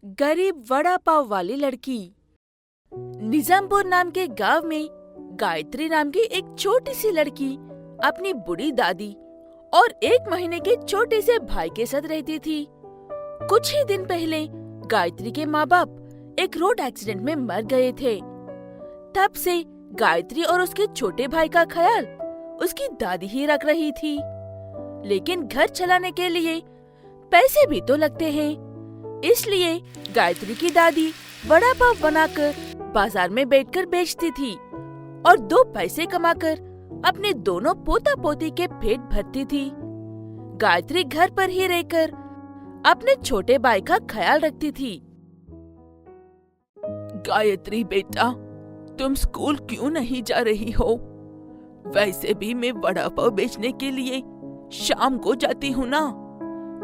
गरीब वड़ा पाव वाली लड़की। निजामपुर नाम के गांव में गायत्री नाम की एक छोटी सी लड़की अपनी बूढ़ी दादी और 1 महीने के छोटे से भाई के साथ रहती थी। कुछ ही दिन पहले गायत्री के माँ बाप एक रोड एक्सीडेंट में मर गए थे। तब से गायत्री और उसके छोटे भाई का ख्याल उसकी दादी ही रख रही थी। लेकिन घर चलाने के लिए पैसे भी तो लगते हैं, इसलिए गायत्री की दादी वड़ा पाव बनाकर बाजार में बैठकर बेचती थी और 2 पैसे कमाकर अपने दोनों पोता पोती के पेट भरती थी। गायत्री घर पर ही रहकर अपने छोटे भाई का ख्याल रखती थी। गायत्री बेटा, तुम स्कूल क्यों नहीं जा रही हो? वैसे भी मैं वड़ा पाव बेचने के लिए शाम को जाती हूँ ना।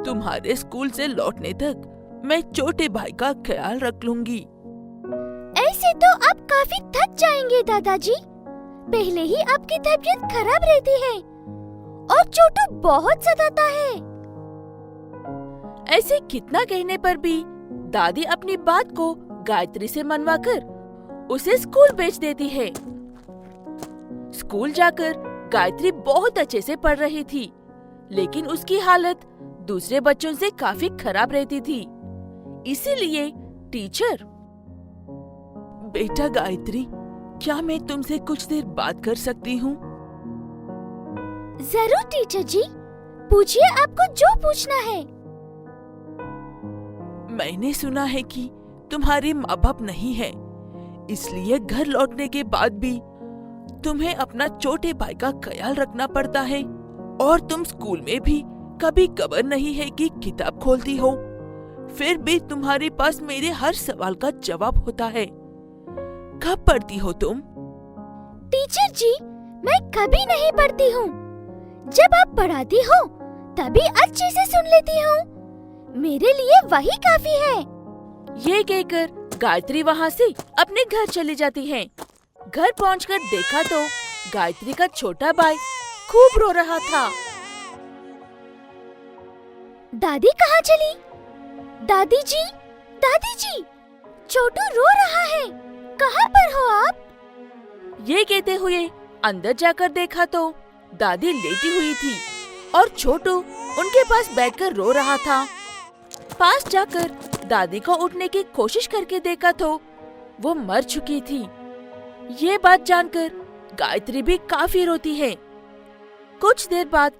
तुम्हारे स्कूल से लौटने तक मैं छोटे भाई का ख्याल रख लूंगी। ऐसे तो आप काफी थक जाएंगे दादाजी। पहले ही आपकी तबीयत खराब रहती है और छोटू बहुत सताता है। ऐसे कितना कहने पर भी दादी अपनी बात को गायत्री से मनवाकर उसे स्कूल भेज देती है। स्कूल जाकर गायत्री बहुत अच्छे से पढ़ रही थी, लेकिन उसकी हालत दूसरे बच्चों से काफी खराब रहती थी। इसीलिए टीचर, बेटा गायत्री, क्या मैं तुमसे कुछ देर बात कर सकती हूँ? जरूर टीचर जी, पूछिए, आपको जो पूछना है। मैंने सुना है कि तुम्हारे माँ बाप नहीं है, इसलिए घर लौटने के बाद भी तुम्हें अपना छोटे भाई का ख्याल रखना पड़ता है और तुम स्कूल में भी कभी कबर नहीं है कि किताब खोलती हो। फिर भी तुम्हारे पास मेरे हर सवाल का जवाब होता है। कब पढ़ती हो तुम? टीचर जी, मैं कभी नहीं पढ़ती हूँ। जब आप पढ़ाती हो तभी अच्छे से सुन लेती हूँ। मेरे लिए वही काफी है। ये कहकर गायत्री वहाँ से अपने घर चली जाती है। घर पहुंचकर देखा तो गायत्री का छोटा भाई खूब रो रहा था। दादी कहाँ चली? दादी जी, छोटू रो रहा है, कहाँ पर हो आप? ये कहते हुए अंदर जाकर देखा तो दादी लेटी हुई थी और छोटू उनके पास बैठकर रो रहा था। पास जाकर दादी को उठने की कोशिश करके देखा तो वो मर चुकी थी। ये बात जानकर गायत्री भी काफी रोती है। कुछ देर बाद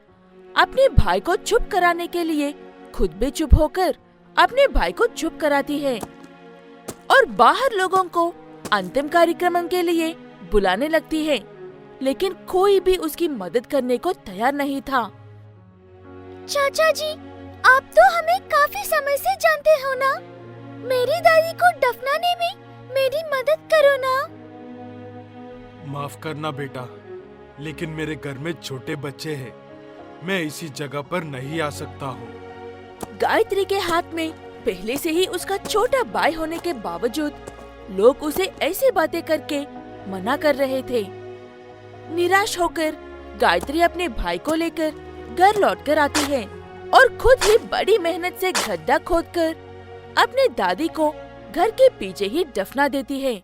अपने भाई को चुप कराने के लिए खुद भी चुप होकर अपने भाई को चुप कराती है और बाहर लोगों को अंतिम कार्यक्रम के लिए बुलाने लगती है, लेकिन कोई भी उसकी मदद करने को तैयार नहीं था। चाचा जी, आप तो हमें काफी समय से जानते हो ना। मेरी दादी को दफनाने में मेरी मदद करो ना। माफ करना बेटा, लेकिन मेरे घर में छोटे बच्चे हैं। मैं इसी जगह पर नहीं आ सकता हूँ। गायत्री के हाथ में पहले से ही उसका छोटा भाई होने के बावजूद लोग उसे ऐसी बातें करके मना कर रहे थे। निराश होकर गायत्री अपने भाई को लेकर घर लौटकर आती है और खुद ही बड़ी मेहनत से गड्ढा खोदकर अपने दादी को घर के पीछे ही दफना देती है।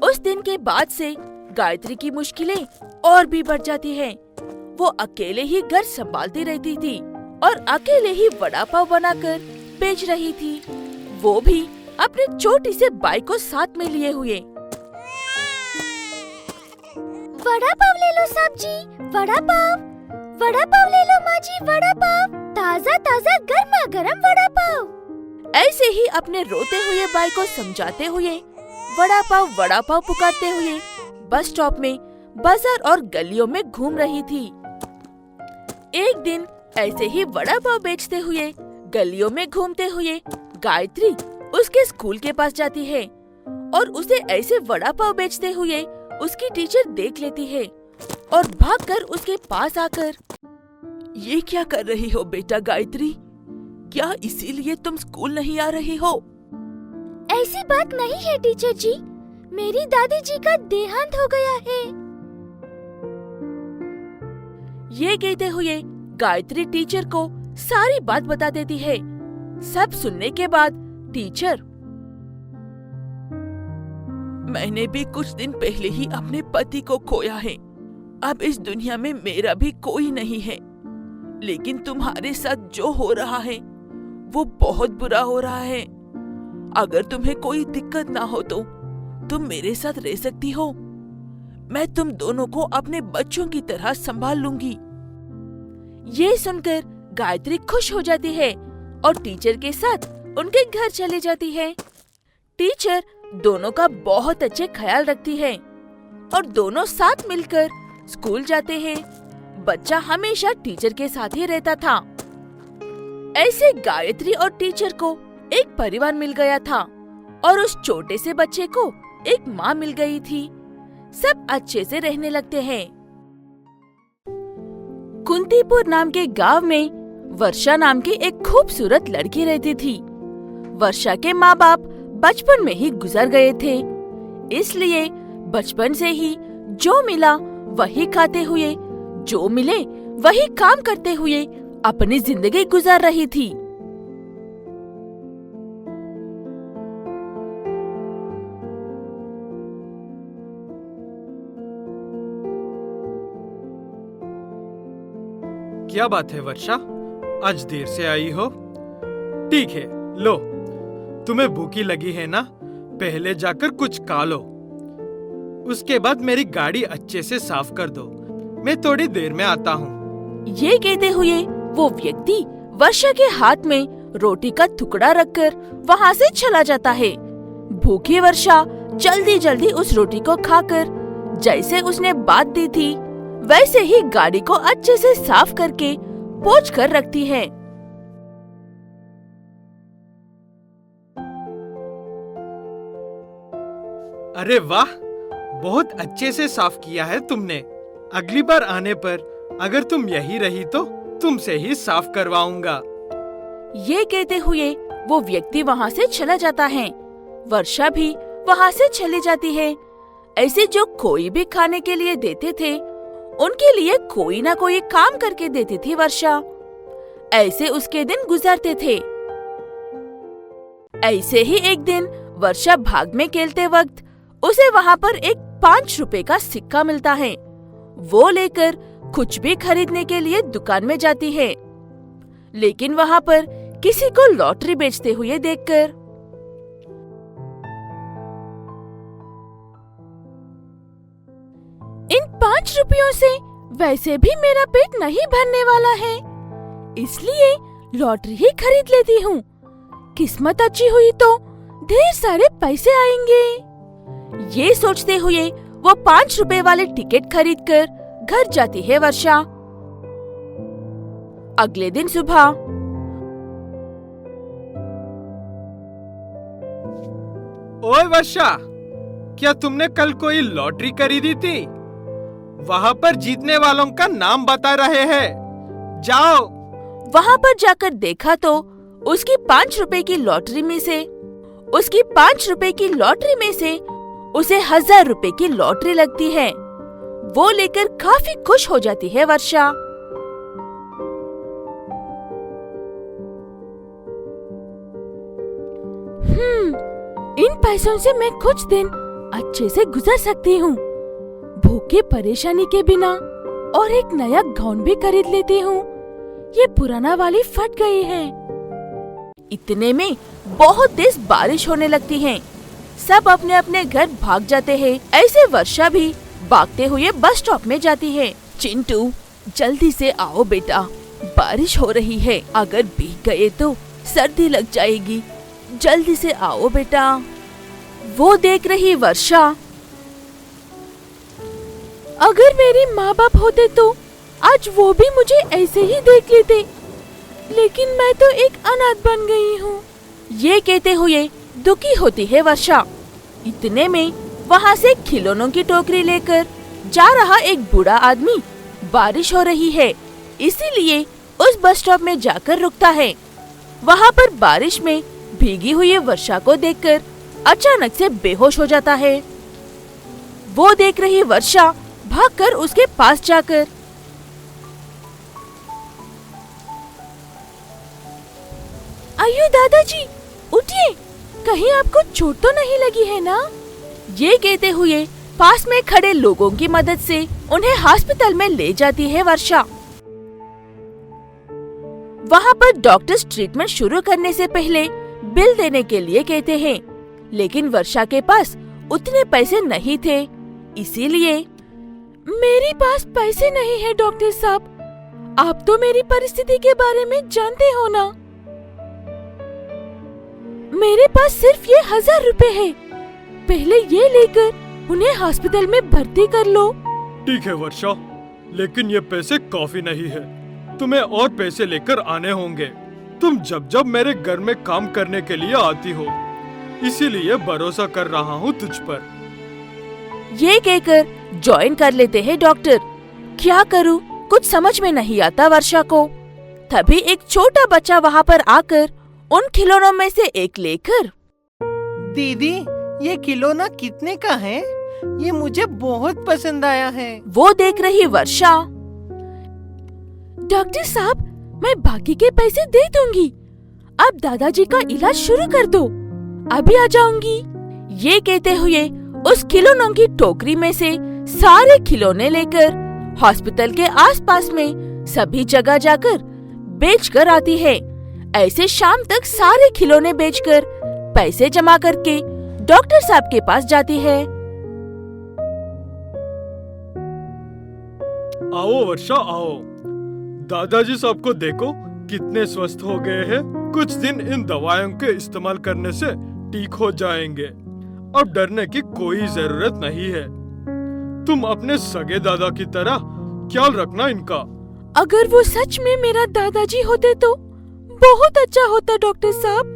उस दिन के बाद से गायत्री की मुश्किलें और भी बढ़ जाती हैं। वो अकेले ही घर संभालती रहती थी और अकेले ही वड़ा पाव बनाकर बेच रही थी, वो भी अपने छोटी से भाई को साथ में लिए हुए। वड़ा पाव ले लो साहब जी, वड़ा पाव ले लो माँ जी, वड़ा पाव, ताज़ा ताज़ा गर्मा गर्म वड़ा पाव। ऐसे ही अपने रोते हुए भाई को समझाते हुए वड़ा पाव पुकारते हुए बस स्टॉप में, बाजार और गलियों में घूम रही थी। एक दिन ऐसे ही वड़ा पाव बेचते हुए गलियों में घूमते हुए गायत्री उसके स्कूल के पास जाती है और उसे ऐसे वड़ा पाव बेचते हुए उसकी टीचर देख लेती है और भागकर उसके पास आकर, ये क्या कर रही हो बेटा गायत्री? क्या इसीलिए तुम स्कूल नहीं आ रही हो? ऐसी बात नहीं है टीचर जी, मेरी दादी जी का देहांत हो गया है। ये कहते हुए गायत्री टीचर को सारी बात बता देती है। सब सुनने के बाद टीचर, मैंने भी कुछ दिन पहले ही अपने पति को खोया है। अब इस दुनिया में मेरा भी कोई नहीं है। लेकिन तुम्हारे साथ जो हो रहा है वो बहुत बुरा हो रहा है। अगर तुम्हें कोई दिक्कत ना हो तो तुम मेरे साथ रह सकती हो। मैं तुम दोनों को अपने बच्चों की तरह संभाल लूंगी। ये सुनकर गायत्री खुश हो जाती है और टीचर के साथ उनके घर चले जाती है। टीचर दोनों का बहुत अच्छे ख्याल रखती है और दोनों साथ मिलकर स्कूल जाते हैं। बच्चा हमेशा टीचर के साथ ही रहता था। ऐसे गायत्री और टीचर को एक परिवार मिल गया था और उस छोटे से बच्चे को एक माँ मिल गई थी। सब अच्छे से रहने लगते हैं। कुंतीपुर नाम के गांव में वर्षा नाम की एक खूबसूरत लड़की रहती थी। वर्षा के माँ बाप बचपन में ही गुजर गए थे, इसलिए बचपन से ही जो मिला वही खाते हुए, जो मिले वही काम करते हुए अपनी जिंदगी गुजार रही थी। क्या बात है वर्षा, आज देर से आई हो? ठीक है, लो, तुम्हें भूखी लगी है ना? पहले जाकर कुछ खा लो। उसके बाद मेरी गाड़ी अच्छे से साफ कर दो। मैं थोड़ी देर में आता हूँ। ये कहते हुए वो व्यक्ति वर्षा के हाथ में रोटी का टुकड़ा रखकर वहाँ से चला जाता है। भूखी वर्षा जल्दी जल्दी उस रोटी को खाकर जैसे उसने बात दी थी वैसे ही गाड़ी को अच्छे से साफ करके पोंछ कर रखती है। अरे वाह, बहुत अच्छे से साफ किया है तुमने। अगली बार आने पर अगर तुम यही रही तो तुमसे ही साफ करवाऊंगा। ये कहते हुए वो व्यक्ति वहाँ से चला जाता है। वर्षा भी वहाँ से चली जाती है। ऐसे जो कोई भी खाने के लिए देते थे उनके लिए कोई ना कोई काम करके देती थी वर्षा। ऐसे उसके दिन गुजरते थे। ऐसे ही एक दिन वर्षा भाग में खेलते वक्त उसे वहाँ पर एक 5 रुपए का सिक्का मिलता है। वो लेकर कुछ भी खरीदने के लिए दुकान में जाती है, लेकिन वहाँ पर किसी को लॉटरी बेचते हुए देखकर इन 5 रुपयों से वैसे भी मेरा पेट नहीं भरने वाला है, इसलिए लॉटरी ही खरीद लेती हूँ। किस्मत अच्छी हुई तो ढेर सारे पैसे आएंगे। ये सोचते हुए वो 5 रुपए वाले टिकट खरीदकर घर जाती है वर्षा। अगले दिन सुबह ओए वर्षा, क्या तुमने कल कोई लॉटरी खरीदी थी? वहाँ पर जीतने वालों का नाम बता रहे हैं, जाओ। वहाँ पर जाकर देखा तो उसकी 5 रुपए की लॉटरी में से उसे 1000 रुपए की लॉटरी लगती है। वो लेकर काफी खुश हो जाती है वर्षा। इन पैसों से मैं कुछ दिन अच्छे से गुजर सकती हूँ। भूखे परेशानी के बिना और एक नया गाउन भी खरीद लेती हूँ। ये पुराना वाली फट गई है। इतने में बहुत तेज बारिश होने लगती है। सब अपने अपने घर भाग जाते हैं। ऐसे वर्षा भी भागते हुए बस स्टॉप में जाती है। चिंटू, जल्दी से आओ बेटा, बारिश हो रही है। अगर भीग गए तो सर्दी लग जाएगी। जल्दी से आओ बेटा। वो देख रही वर्षा, अगर मेरे माँ बाप होते तो आज वो भी मुझे ऐसे ही देख लेते, लेकिन मैं तो एक अनाथ बन गई हूँ। ये कहते हुए दुखी होती है वर्षा। इतने में वहाँ से खिलौनों की टोकरी लेकर जा रहा एक बूढ़ा आदमी। बारिश हो रही है, इसीलिए उस बस स्टॉप में जाकर रुकता है। वहाँ पर बारिश में भीगी हुई वर्षा को देखकर अचानक से बेहोश हो जाता है। वो देख रही वर्षा भागकर उसके पास जाकर, अयो दादाजी, उठिए, कहीं आपको चोट तो नहीं लगी है ना? ये कहते हुए पास में खड़े लोगों की मदद से उन्हें हॉस्पिटल में ले जाती है वर्षा। वहाँ पर डॉक्टर्स ट्रीटमेंट शुरू करने से पहले बिल देने के लिए कहते हैं, लेकिन वर्षा के पास उतने पैसे नहीं थे, इसीलिए मेरे पास पैसे नहीं है डॉक्टर साहब, आप तो मेरी परिस्थिति के बारे में जानते हो ना। मेरे पास सिर्फ ये 1000 रुपए है, पहले ये लेकर उन्हें हॉस्पिटल में भर्ती कर लो। ठीक है वर्षा, लेकिन ये पैसे काफी नहीं है, तुम्हें और पैसे लेकर आने होंगे। तुम जब जब मेरे घर में काम करने के लिए आती हो, इसीलिए भरोसा कर रहा हूँ तुझ पर। ये कहकर ज्वाइन कर लेते हैं डॉक्टर। क्या करूँ, कुछ समझ में नहीं आता वर्षा को। तभी एक छोटा बच्चा वहाँ पर आकर उन खिलौनों में से एक लेकर, दीदी ये खिलौना कितने का है? ये मुझे बहुत पसंद आया है। वो देख रही वर्षा, डॉक्टर साहब मैं बाकी के पैसे दे दूंगी, अब दादाजी का इलाज शुरू कर दो, अभी आ जाऊंगी। ये कहते हुए उस खिलौनों की टोकरी में से सारे खिलौने लेकर हॉस्पिटल के आसपास में सभी जगह जाकर बेच कर आती है। ऐसे शाम तक सारे खिलौने बेचकर पैसे जमा करके डॉक्टर साहब के पास जाती है। आओ वर्षा आओ, दादाजी साहब को देखो कितने स्वस्थ हो गए हैं। कुछ दिन इन दवाइयों के इस्तेमाल करने से ठीक हो जाएंगे, अब डरने की कोई जरूरत नहीं है। तुम अपने सगे दादा की तरह ख्याल रखना इनका। अगर वो सच में मेरा दादाजी होते तो बहुत अच्छा होता डॉक्टर साहब।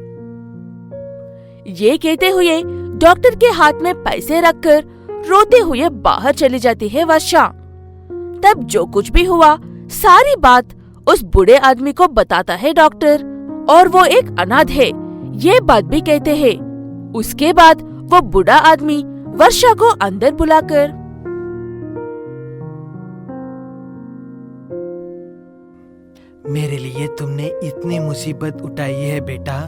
ये कहते हुए डॉक्टर के हाथ में पैसे रखकर रोते हुए बाहर चली जाती है वर्षा। तब जो कुछ भी हुआ सारी बात उस बूढ़े आदमी को बताता है डॉक्टर, और वो एक अनाथ है, ये बात भी कहते हैं। उसके बाद वो बूढ़ा आदमी वर्षा को अंदर बुलाकर, मेरे लिए तुमने इतनी मुसीबत उठाई है बेटा।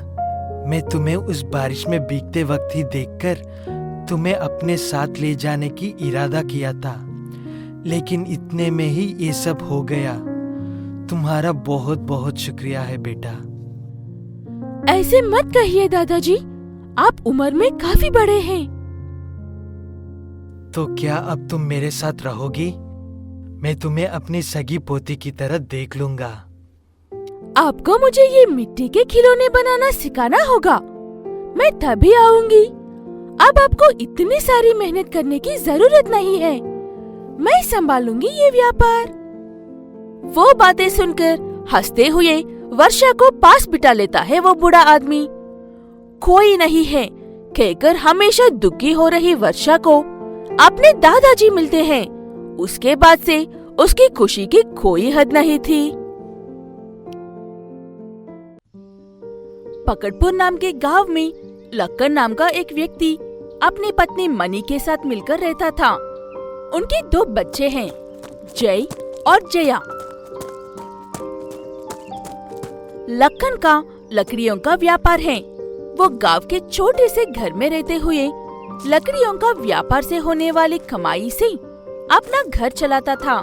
मैं तुम्हें उस बारिश में भीगते वक्त ही देखकर तुम्हें अपने साथ ले जाने की इरादा किया था, लेकिन इतने में ही ये सब हो गया। तुम्हारा बहुत बहुत शुक्रिया है बेटा। ऐसे मत कहिए दादाजी, आप उम्र में काफी बड़े हैं। तो क्या अब तुम मेरे साथ रहोगी? मैं तुम्हें अपनी सगी पोती की तरह देख लूंगा। आपको मुझे ये मिट्टी के खिलौने बनाना सिखाना होगा, मैं तभी आऊंगी। अब आपको इतनी सारी मेहनत करने की जरूरत नहीं है, मैं संभालूंगी ये व्यापार। वो बातें सुनकर हंसते हुए वर्षा को पास बिठा लेता है वो बूढ़ा आदमी। कोई नहीं है कहकर हमेशा दुखी हो रही वर्षा को अपने दादाजी मिलते हैं। उसके बाद से उसकी खुशी की कोई हद नहीं थी। पकड़पुर नाम के गांव में लक्कन नाम का एक व्यक्ति अपनी पत्नी मनी के साथ मिलकर रहता था। उनके 2 बच्चे हैं, जय और जया। लक्कन का लकड़ियों का व्यापार है। वो गांव के छोटे से घर में रहते हुए लकड़ियों का व्यापार से होने वाली कमाई से अपना घर चलाता था।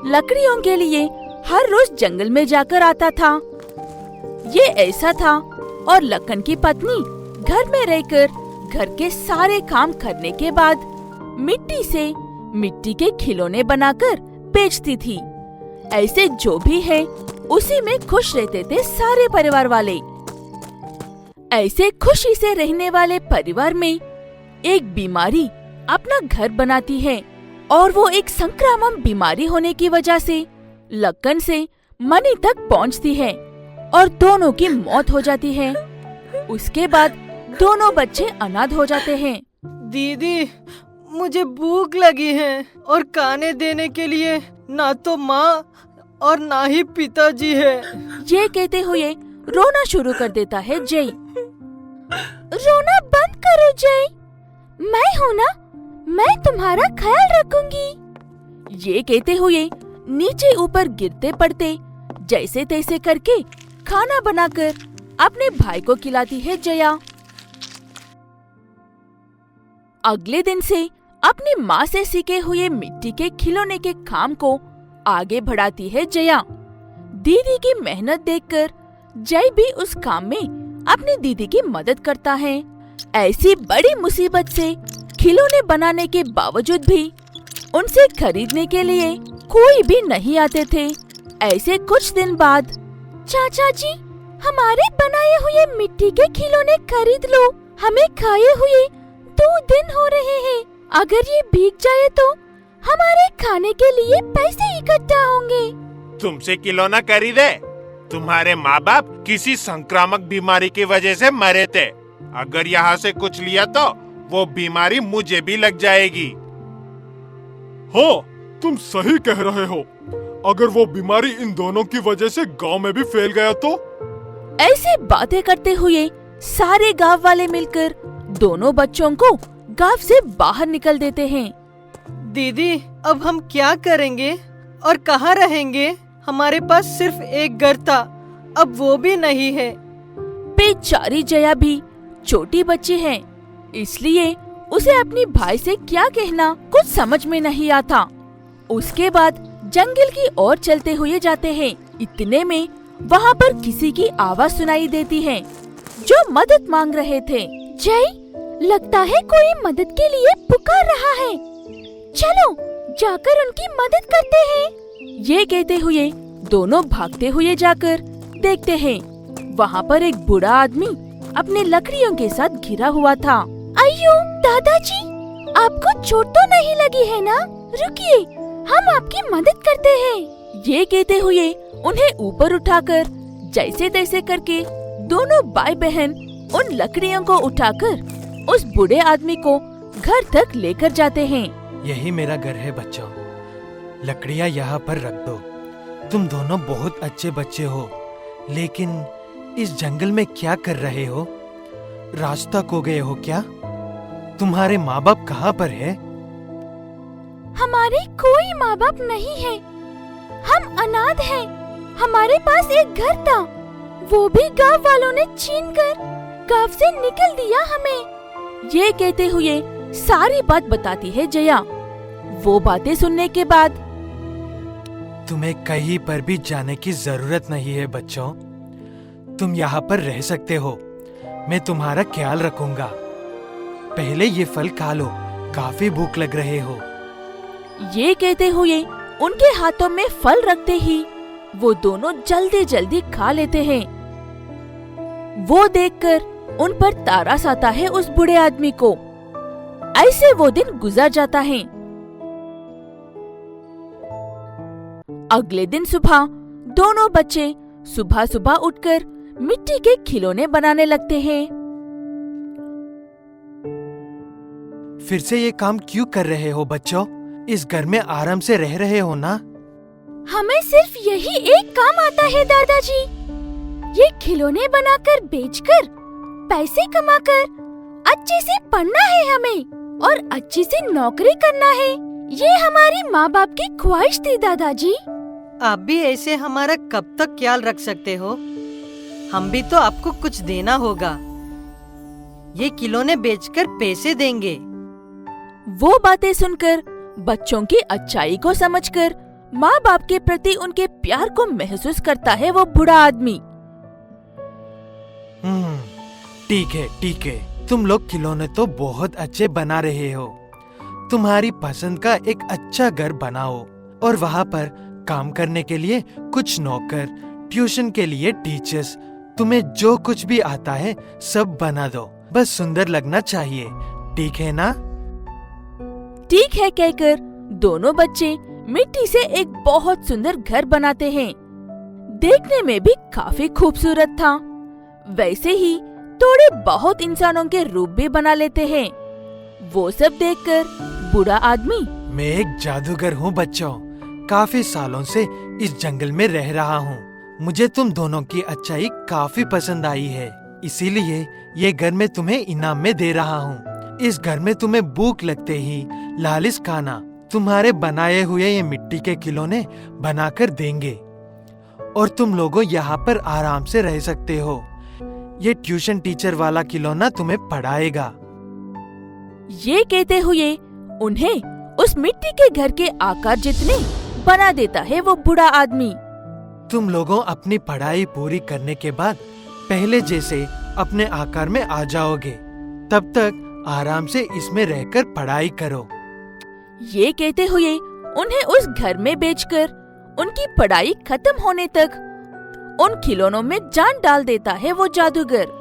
लकड़ियों के लिए हर रोज जंगल में जाकर आता था। ये ऐसा था और लक्कन की पत्नी घर में रहकर घर के सारे काम करने के बाद मिट्टी से मिट्टी के खिलौने बनाकर बेचती थी। ऐसे जो भी है उसी में खुश रहते थे सारे परिवार वाले। ऐसे खुशी से रहने वाले परिवार में एक बीमारी अपना घर बनाती है, और वो एक संक्रामक बीमारी होने की वजह से लक्कन से मनी तक पहुंचती है और दोनों की मौत हो जाती है। उसके बाद दोनों बच्चे अनाथ हो जाते हैं। दीदी मुझे भूख लगी है और खाने देने के लिए ना तो माँ और ना ही पिताजी है। ये कहते हुए रोना शुरू कर देता है जय। रोना बंद करो जय, मैं हूँ ना, मैं तुम्हारा ख्याल रखूंगी। ये कहते हुए नीचे ऊपर गिरते पड़ते जैसे तैसे करके खाना बनाकर अपने भाई को खिलाती है जया। अगले दिन से अपनी माँ से सीखे हुए मिट्टी के खिलौने के काम को आगे बढ़ाती है जया। दीदी की मेहनत देखकर जय भी उस काम में अपनी दीदी की मदद करता है। ऐसी बड़ी मुसीबत से खिलौने बनाने के बावजूद भी उनसे खरीदने के लिए कोई भी नहीं आते थे। ऐसे कुछ दिन बाद, चाचा जी, हमारे बनाए हुए मिट्टी के खिलौने खरीद लो। हमें खाए हुए 2 दिन हो रहे हैं। अगर ये भीग जाए तो हमारे खाने के लिए पैसे इकट्ठा होंगे। तुमसे खिलौना खरीदे? तुम्हारे माँ बाप किसी संक्रामक बीमारी की वजह से मरे थे। अगर यहाँ से कुछ लिया तो वो बीमारी मुझे भी लग जाएगी। हो, तुम सही कह रहे हो। अगर वो बीमारी इन दोनों की वजह से गांव में भी फैल गया तो? ऐसे बातें करते हुए सारे गांव वाले मिलकर दोनों बच्चों को गांव से बाहर निकल देते हैं। दीदी, अब हम क्या करेंगे और कहाँ रहेंगे? हमारे पास सिर्फ एक घर था, अब वो भी नहीं है। बेचारी जया भी छोटी बच्ची है, इसलिए उसे अपनी भाई से क्या कहना कुछ समझ में नहीं आता। उसके बाद जंगल की ओर चलते हुए जाते हैं। इतने में वहाँ पर किसी की आवाज सुनाई देती है जो मदद मांग रहे थे। जय, लगता है कोई मदद के लिए पुकार रहा है। चलो जाकर उनकी मदद करते हैं। ये कहते हुए दोनों भागते हुए जाकर देखते हैं वहाँ पर एक बूढ़ा आदमी अपने लकड़ियों के साथ घिरा हुआ था। अयो दादाजी, आपको चोट तो नहीं लगी है ना? रुकिए, हम आपकी मदद करते हैं। ये कहते हुए उन्हें ऊपर उठाकर जैसे तैसे करके दोनों भाई बहन उन लकड़ियों को उठाकर उस बूढ़े आदमी को घर तक लेकर जाते हैं। यही मेरा घर है बच्चों, लकड़ियाँ यहाँ पर रख दो। तुम दोनों बहुत अच्छे बच्चे हो, लेकिन इस जंगल में क्या कर रहे हो? रास्ता खो गए हो क्या? तुम्हारे माँ बाप कहाँ पर है? हमारे कोई माँ बाप नहीं है, हम अनाथ हैं। हमारे पास एक घर था, वो भी गांव वालों ने छीनकर गांव से निकल दिया हमें। ये कहते हुए सारी बात बताती है जया। वो बातें सुनने के बाद, तुम्हें कहीं पर भी जाने की जरूरत नहीं है बच्चों, तुम यहाँ पर रह सकते हो। मैं तुम्हारा ख्याल रखूंगा। पहले ये फल खा लो, काफी भूख लग रहे हो। ये कहते हुए उनके हाथों में फल रखते ही वो दोनों जल्दी जल्दी खा लेते हैं। वो देखकर उन पर तारस आता है उस बूढ़े आदमी को। ऐसे वो दिन गुजर जाता है। अगले दिन सुबह दोनों बच्चे सुबह सुबह उठकर मिट्टी के खिलौने बनाने लगते हैं। फिर से ये काम क्यों कर रहे हो बच्चों? इस घर में आराम से रह रहे हो ना? हमें सिर्फ यही एक काम आता है दादाजी। ये खिलौने बनाकर बेचकर पैसे कमाकर अच्छे से पढ़ना है हमें और अच्छी सी नौकरी करना है। ये हमारी माँ बाप की ख्वाहिश थी दादाजी। आप भी ऐसे हमारा कब तक ख्याल रख सकते हो? हम भी तो आपको कुछ देना होगा। ये खिलौने बेचकर पैसे देंगे। वो बातें सुनकर बच्चों की अच्छाई को समझकर माँ बाप के प्रति उनके प्यार को महसूस करता है वो बूढ़ा आदमी। ठीक है, तुम लोग खिलौने तो बहुत अच्छे बना रहे हो। तुम्हारी पसंद का एक अच्छा घर बनाओ और वहाँ पर काम करने के लिए कुछ नौकर, ट्यूशन के लिए टीचर्स, तुम्हें जो कुछ भी आता है सब बना दो। बस सुंदर लगना चाहिए, ठीक है ना? ठीक है कहकर दोनों बच्चे मिट्टी से एक बहुत सुंदर घर बनाते हैं। देखने में भी काफी खूबसूरत था। वैसे ही थोड़े बहुत इंसानों के रूप भी बना लेते हैं। वो सब देखकर बूढ़ा आदमी, मैं एक जादूगर हूँ बच्चों, काफी सालों से इस जंगल में रह रहा हूँ। मुझे तुम दोनों की अच्छाई काफी पसंद आई है, इसीलिए ये घर मैं तुम्हें इनाम में दे रहा हूँ। इस घर में तुम्हें भूख लगते ही लालिश खाना तुम्हारे बनाए हुए ये मिट्टी के खिलौने बनाकर देंगे और तुम लोगों यहाँ पर आराम से रह सकते हो। ये ट्यूशन टीचर वाला खिलौना तुम्हें पढ़ाएगा। ये कहते हुए उन्हें उस मिट्टी के घर के आकार जितने बना देता है वो बूढ़ा आदमी। तुम लोगों अपनी पढ़ाई पूरी करने के बाद पहले जैसे अपने आकार में आ जाओगे। तब तक आराम से इसमें रहकर पढ़ाई करो। ये कहते हुए उन्हें उस घर में बेचकर उनकी पढ़ाई खत्म होने तक उन खिलौनों में जान डाल देता है वो जादूगर।